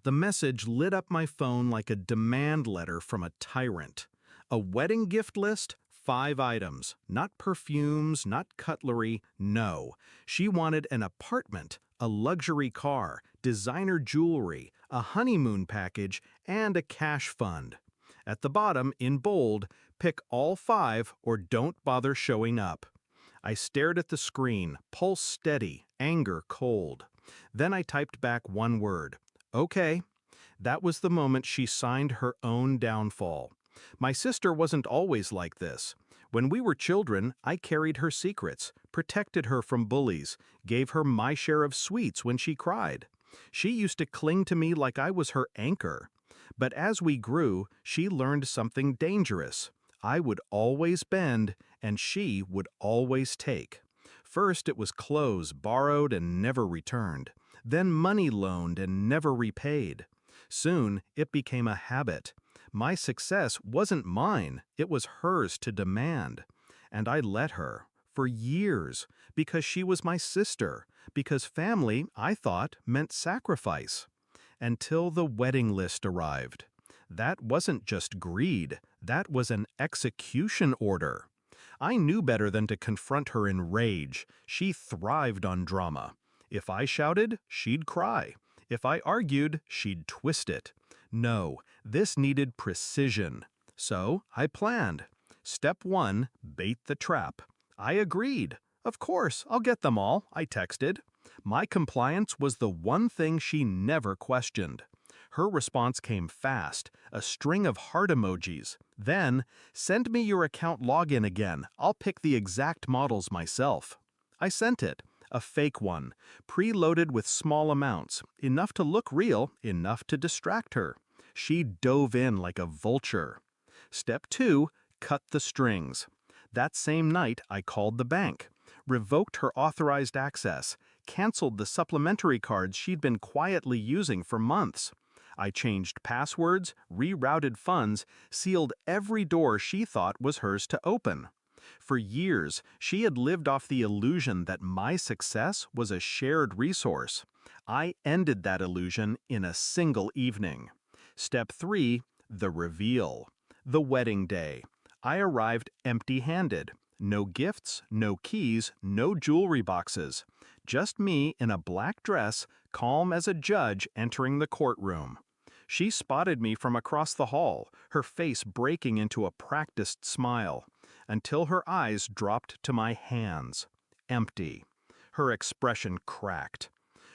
The message lit up my phone like a demand letter from a tyrant. A wedding gift list? 5 items. Not perfumes, not cutlery, no. She wanted an apartment, a luxury car, designer jewelry, a honeymoon package, and a cash fund. At the bottom, in bold, pick all 5 or don't bother showing up. I stared at the screen, pulse steady, anger cold. Then I typed back one word. Okay. That was the moment she signed her own downfall. My sister wasn't always like this. When we were children, I carried her secrets, protected her from bullies, gave her my share of sweets when she cried. She used to cling to me like I was her anchor. But as we grew, she learned something dangerous. I would always bend, and she would always take. First it was clothes borrowed and never returned, then money loaned and never repaid. Soon it became a habit. My success wasn't mine, it was hers to demand. And I let her, for years, because she was my sister, because family, I thought, meant sacrifice. Until the wedding list arrived. That wasn't just greed, that was an execution order. I knew better than to confront her in rage. She thrived on drama. If I shouted, she'd cry. If I argued, she'd twist it. No, this needed precision. So I planned. Step 1, bait the trap. I agreed. Of course, I'll get them all, I texted. My compliance was the one thing she never questioned. Her response came fast, a string of heart emojis. Then, send me your account login again. I'll pick the exact models myself. I sent it, a fake one, preloaded with small amounts, enough to look real, enough to distract her. She dove in like a vulture. Step 2, cut the strings. That same night, I called the bank, revoked her authorized access, canceled the supplementary cards she'd been quietly using for months. I changed passwords, rerouted funds, sealed every door she thought was hers to open. For years, she had lived off the illusion that my success was a shared resource. I ended that illusion in a single evening. Step 3, the reveal. The wedding day. I arrived empty-handed. No gifts, no keys, no jewelry boxes. Just me in a black dress, calm as a judge entering the courtroom. She spotted me from across the hall, her face breaking into a practiced smile, until her eyes dropped to my hands. Empty. Her expression cracked.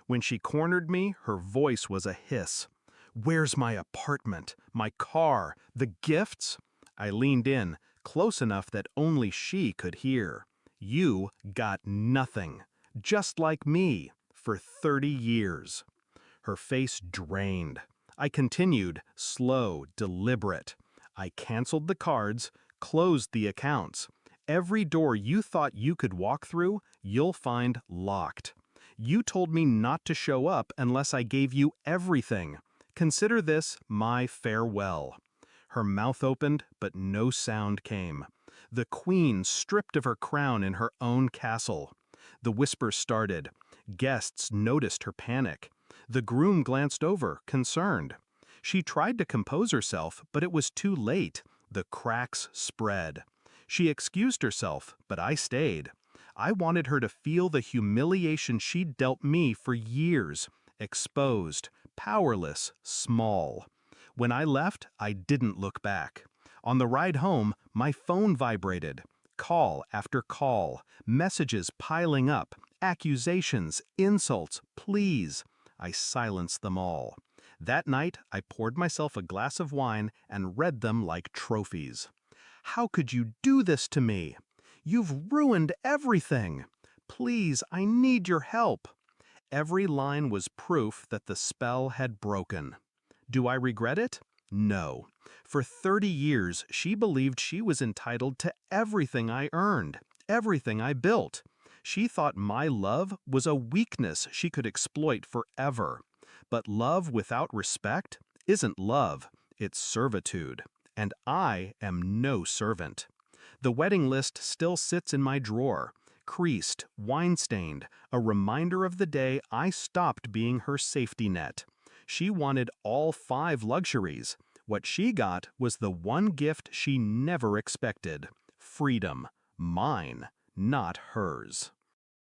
When she cornered me, her voice was a hiss. "Where's my apartment? My car? The gifts?" I leaned in, close enough that only she could hear. "You got nothing. Just like me, for 30 years." Her face drained. I continued, slow, deliberate. I canceled the cards, closed the accounts. Every door you thought you could walk through, you'll find locked. You told me not to show up unless I gave you everything. Consider this my farewell. Her mouth opened, but no sound came. The queen stripped of her crown in her own castle. The whispers started. Guests noticed her panic. The groom glanced over, concerned. She tried to compose herself, but it was too late. The cracks spread. She excused herself, but I stayed. I wanted her to feel the humiliation she'd dealt me for years. Exposed, powerless, small. When I left, I didn't look back. On the ride home, my phone vibrated. Call after call, messages piling up, accusations, insults, pleas. I silenced them all. That night, I poured myself a glass of wine and read them like trophies. "How could you do this to me? You've ruined everything. Please, I need your help." Every line was proof that the spell had broken. Do I regret it? No. For 30 years, she believed she was entitled to everything I earned, everything I built. She thought my love was a weakness she could exploit forever. But love without respect isn't love, it's servitude. And I am no servant. The wedding list still sits in my drawer, creased, wine-stained, a reminder of the day I stopped being her safety net. She wanted all 5 luxuries. What she got was the one gift she never expected: freedom. Mine, not hers.